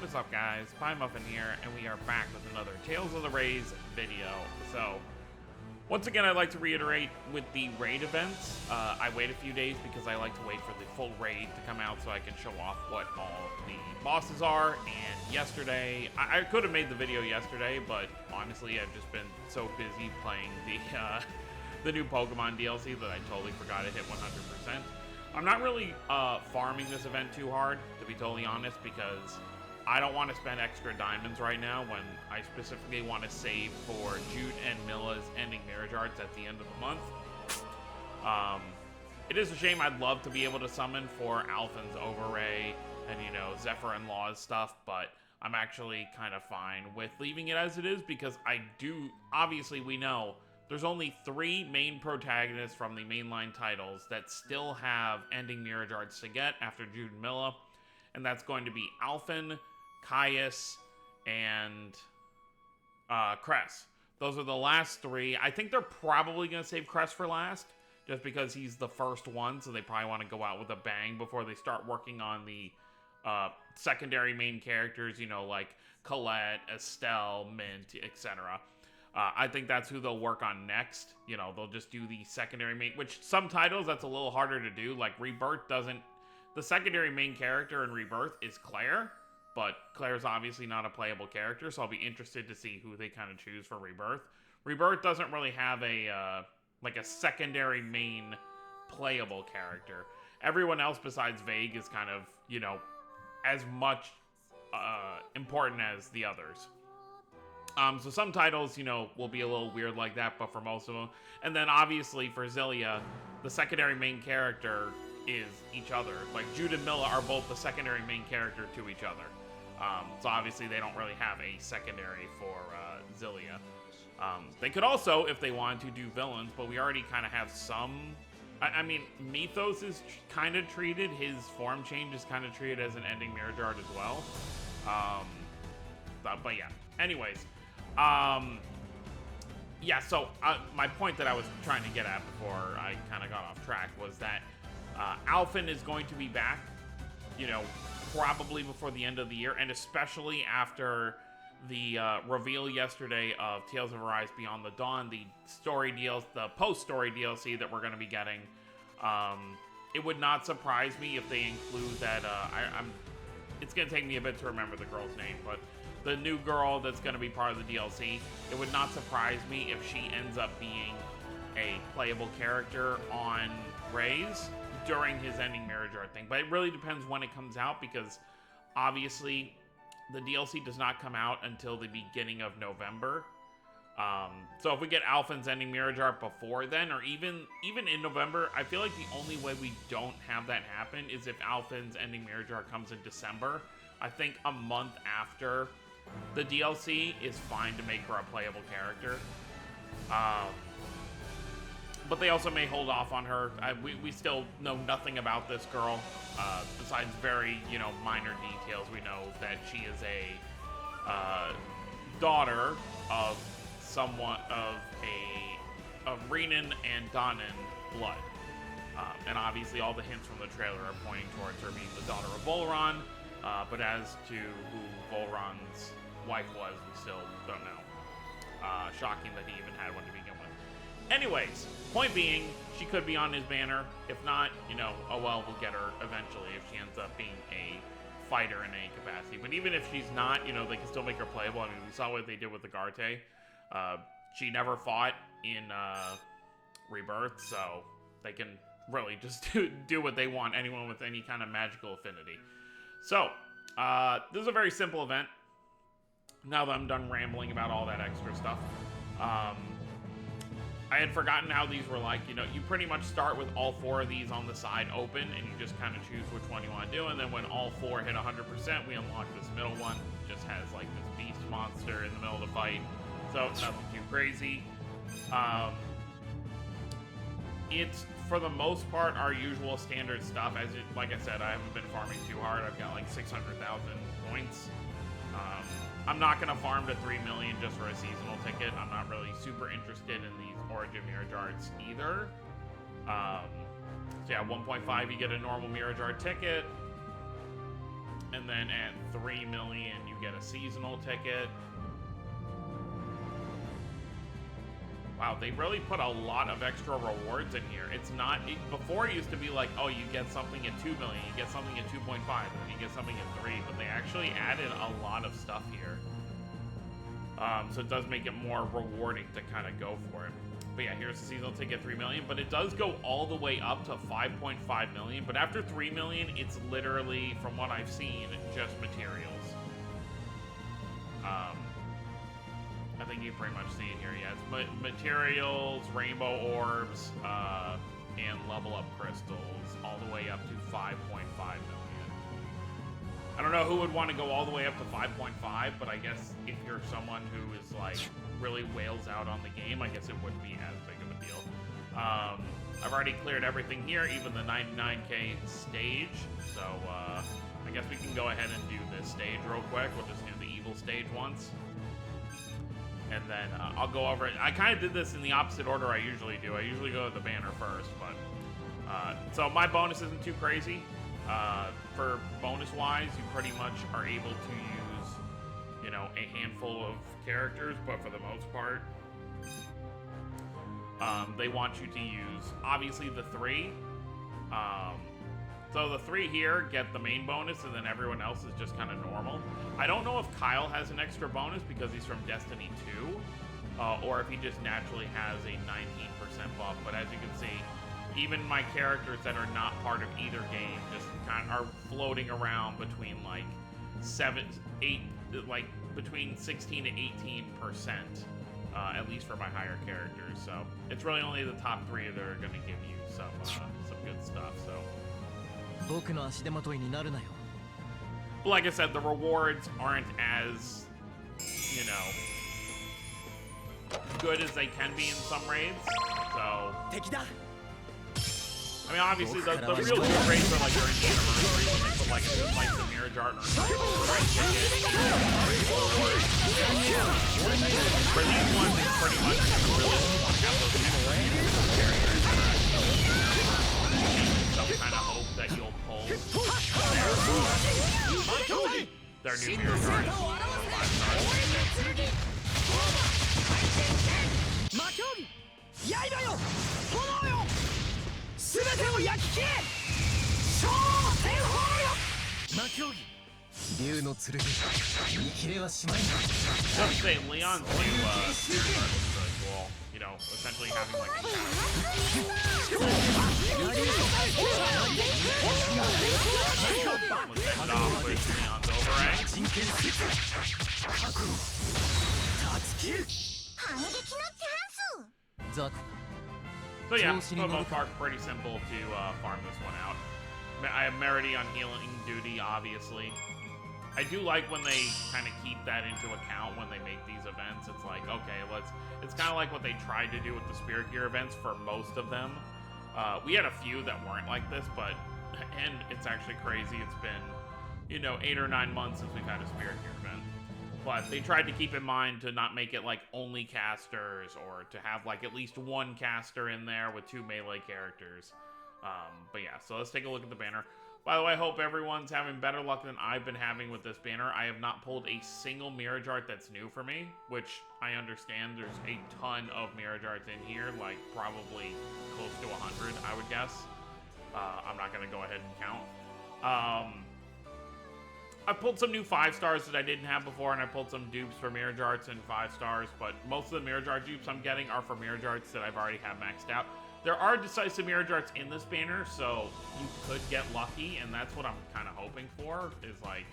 What is up, guys? Pie Muffin here, and we are back with another Tales of the Rays video. So, once again, I'd like to reiterate with the raid events, I wait a few days because I like to wait for the full raid to come out so I can show off what all the bosses are. And yesterday, I could have made the video yesterday, but honestly, I've just been so busy playing the new Pokemon DLC that I totally forgot to hit 100%. I'm not really farming this event too hard, to be totally honest, because I don't want to spend extra diamonds right now when I specifically want to save for Jude and Milla's ending marriage arts at the end of the month. It is a shame. I'd love to be able to summon for Alphen's Overray and, you know, Zephyr and Law's stuff, but I'm actually kind of fine with leaving it as it is because obviously we know there's only 3 main protagonists from the mainline titles that still have ending mirror arts to get after Jude and Milla, and that's going to be Alphen, Caius, and Cress. Those are the last 3. I think they're probably going to save Cress for last, just because he's the first one, so they probably want to go out with a bang before they start working on the secondary main characters, you know, like Colette, Estelle, Mint, etc. I think that's who they'll work on next. You know, they'll just do the secondary main, which some titles that's a little harder to do. Like Rebirth doesn't. The secondary main character in Rebirth is Claire, but Claire's obviously not a playable character, so I'll be interested to see who they kind of choose for Rebirth. Rebirth doesn't really have a like a secondary main playable character. Everyone else besides Vague is kind of, you know, as much important as the others. So some titles, you know, will be a little weird like that, but for most of them. And then obviously for Xillia, the secondary main character is each other. Like Jude and Milla are both the secondary main character to each other. So obviously they don't really have a secondary for Xillia. They could also, if they wanted to, do villains, but we already kind of have some. I mean, Mythos is kind of treated, his form change is kind of treated as an ending mirror art as well. But yeah, anyways. Yeah, so my point that I was trying to get at before I kind of got off track was that Alphen is going to be back, you know, probably before the end of the year, and especially after the reveal yesterday of Tales of Arise Beyond the Dawn, the post-story DLC that we're going to be getting. It would not surprise me if they include that, it's going to take me a bit to remember the girl's name, but the new girl that's going to be part of the DLC, it would not surprise me if she ends up being a playable character on Rays during his ending marriage art thing. But it really depends when it comes out, because obviously the DLC does not come out until the beginning of November. So if we get Alphen's ending marriage art before then, or even in November, I feel like the only way we don't have that happen is if Alphen's ending marriage art comes in December. I think a month after the DLC is fine to make her a playable character. But they also may hold off on her. We still know nothing about this girl, besides very, you know, minor details. We know that she is a daughter of someone of Renan and Donan blood. And obviously all the hints from the trailer are pointing towards her being the daughter of Volron. But as to who Volron's wife was, we still don't know. Shocking that he even had one to begin with. Anyways, point being, she could be on his banner. If not, you know, oh well, we'll get her eventually if she ends up being a fighter in any capacity. But even if she's not, you know, they can still make her playable. I mean, we saw what they did with the Garte. She never fought in Rebirth, so they can really just do what they want, anyone with any kind of magical affinity. So, this is a very simple event. Now that I'm done rambling about all that extra stuff. I had forgotten how these were like. You know, you pretty much start with all 4 of these on the side open, and you just kind of choose which one you want to do, and then when all 4 hit 100%, we unlock this middle one. It just has, like, this beast monster in the middle of the fight, so it's nothing too crazy. It's, for the most part, our usual standard stuff. Like I said, I haven't been farming too hard. I've got like 600,000 points. I'm not going to farm to 3 million just for a seasonal ticket. I'm not really super interested in these Origin Mirage Arts either. So yeah, 1.5 you get a normal Mirage Art ticket. And then at 3 million, you get a seasonal ticket. Wow, they really put a lot of extra rewards in here. It's not, before it used to be like, oh, you get something at 2 million, you get something at 2.5, and you get something at 3, but they actually added a lot of stuff here. So it does make it more rewarding to kind of go for it. But yeah, here's the seasonal ticket, 3 million, but it does go all the way up to 5.5 million, but after 3 million, it's literally, from what I've seen, just materials. I think you pretty much see it here, yeah. It's materials, rainbow orbs, and level up crystals, all the way up to 5.5 million. I don't know who would want to go all the way up to 5.5, but I guess if you're someone who is like really wails out on the game, I guess it wouldn't be as big of a deal. I've already cleared everything here, even the 99k stage, so I guess we can go ahead and do this stage real quick. We'll just do the evil stage once. And then I'll go over it. I kind of did this in the opposite order I usually do. I usually go to the banner first, but... so my bonus isn't too crazy. For bonus-wise, you pretty much are able to use, you know, a handful of characters, but for the most part, they want you to use, obviously, the 3. So the 3 here get the main bonus, and then everyone else is just kind of normal. I don't know if Kyle has an extra bonus because he's from Destiny 2, or if he just naturally has a 19% buff. But as you can see, even my characters that are not part of either game just kind of are floating around between like 16 to 18%, at least for my higher characters. So it's really only the top 3 that are going to give you some good stuff. So. But like I said, the rewards aren't as, you know, good as they can be in some raids. So, I mean, obviously the real good raids are like during the anniversary when they put like a new like the Mirage Art or something. For these ones, it's pretty much really have those extra characters. So kind of hope that you'll pull their new Mirage Art. Just say Leon's new Mirage Art is really cool. You know, essentially having like a let's end off with Leon's override. So yeah, for the most part, pretty simple to farm this one out. I have Meredy on healing duty, obviously. I do like when they kind of keep that into account when they make these events. It's like, okay, it's kind of like what they tried to do with the Spirit Gear events for most of them. We had a few that weren't like this, but, and it's actually crazy. It's been, you know, 8 or 9 months since we've had a Spirit Gear event. But they tried to keep in mind to not make it like only casters, or to have like at least one caster in there with 2 melee characters. But yeah, so let's take a look at the banner. By the way, I hope everyone's having better luck than I've been having with this banner. I have not pulled a single Mirage Art that's new for me, which I understand there's a ton of Mirage Arts in here, like probably close to 100, I would guess. I'm not going to go ahead and count. I pulled some new 5-stars that I didn't have before, and I pulled some dupes for Mirage Arts and 5-stars, but most of the Mirage Art dupes I'm getting are for Mirage Arts that I've already have maxed out. There are decisive Mirage Arts in this banner, so you could get lucky, and that's what I'm kind of hoping for, is like,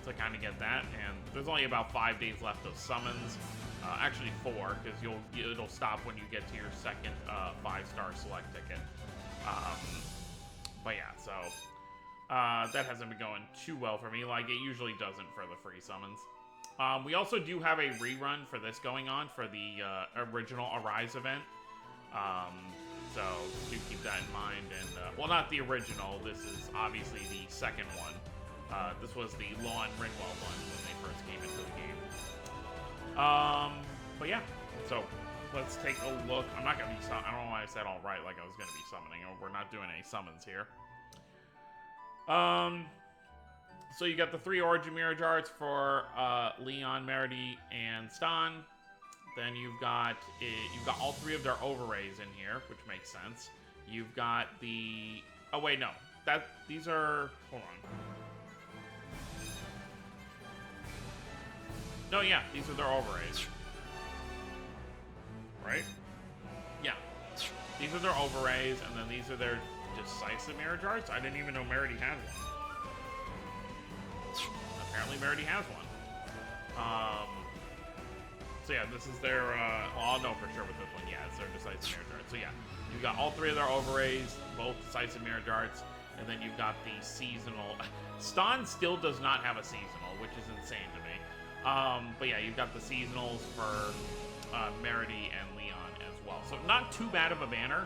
to kind of get that. And there's only about 5 days left of summons. Actually 4, because it'll stop when you get to your second 5-star select ticket. But yeah, so that hasn't been going too well for me, like it usually doesn't for the free summons. We also do have a rerun for this going on for the original Arise event. So do keep that in mind. And well, not the original. This is obviously the second one. This was the Law and Rinwell one when they first came into the game. But yeah, so let's take a look. I'm not gonna be. I don't know why I said all right, like I was gonna be summoning. We're not doing any summons here. So you got the 3 Origin Mirage Arts for Leon, Meredy, and STAHN. Then you've got all 3 of their overrays in here, which makes sense. You've got the... Oh, wait, no. These are... Hold on. No, yeah, these are their overrays. Right? Yeah. These are their overrays, and then these are their decisive Mirage Arts. I didn't even know Meredy had one. Apparently Meredy has one. So yeah, this is their, well, I'll know for sure with this one. Yeah, it's their decisive Mirage Arts. So yeah, you've got all 3 of their overrays, both decisive Mirage Arts, and then you've got the seasonal. STAHN still does not have a seasonal, which is insane to me. But yeah, you've got the seasonals for Meredy and Leon as well. So not too bad of a banner.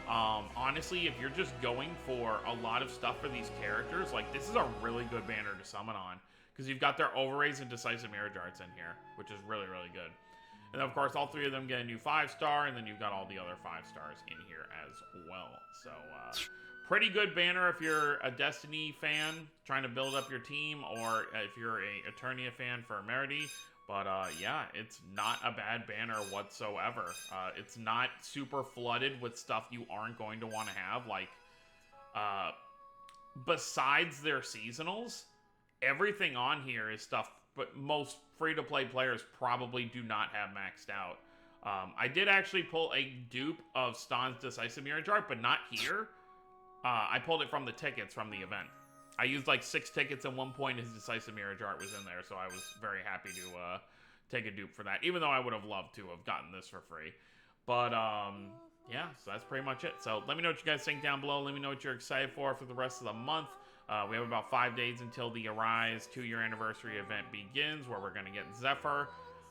Honestly, if you're just going for a lot of stuff for these characters, like, this is a really good banner to summon on. Because you've got their overrays and decisive Mirage Arts in here, which is really, really good. And of course, all 3 of them get a new 5-star, and then you've got all the other 5-stars in here as well. So, pretty good banner if you're a Destiny fan trying to build up your team, or if you're a Eternia fan for Meredy. But, yeah, it's not a bad banner whatsoever. It's not super flooded with stuff you aren't going to want to have. Like, besides their seasonals, everything on here is stuff but most free-to-play players probably do not have maxed out. I did actually pull a dupe of STAHN's Decisive Mirage Art, but not here. I pulled it from the tickets from the event. I used like 6 tickets at one point. His Decisive Mirage Art was in there, so I was very happy to take a dupe for that, even though I would have loved to have gotten this for free. But, yeah, so that's pretty much it. So let me know what you guys think down below. Let me know what you're excited for the rest of the month. We have about 5 days until the Arise 2-year anniversary event begins, where we're going to get Zephyr.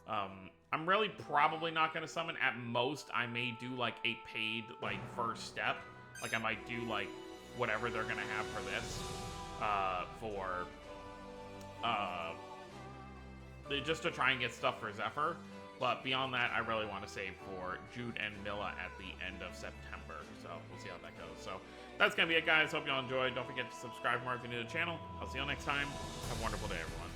I'm really probably not going to summon. At most, I may do, like, a paid, like, first step. Like, I might do, like, whatever they're going to have for this. Just to try and get stuff for Zephyr. But beyond that, I really want to save for Jude and Milla at the end of September. So we'll see how that goes. So that's going to be it, guys. Hope you all enjoyed. Don't forget to subscribe for more if you're new to the channel. I'll see you all next time. Have a wonderful day, everyone.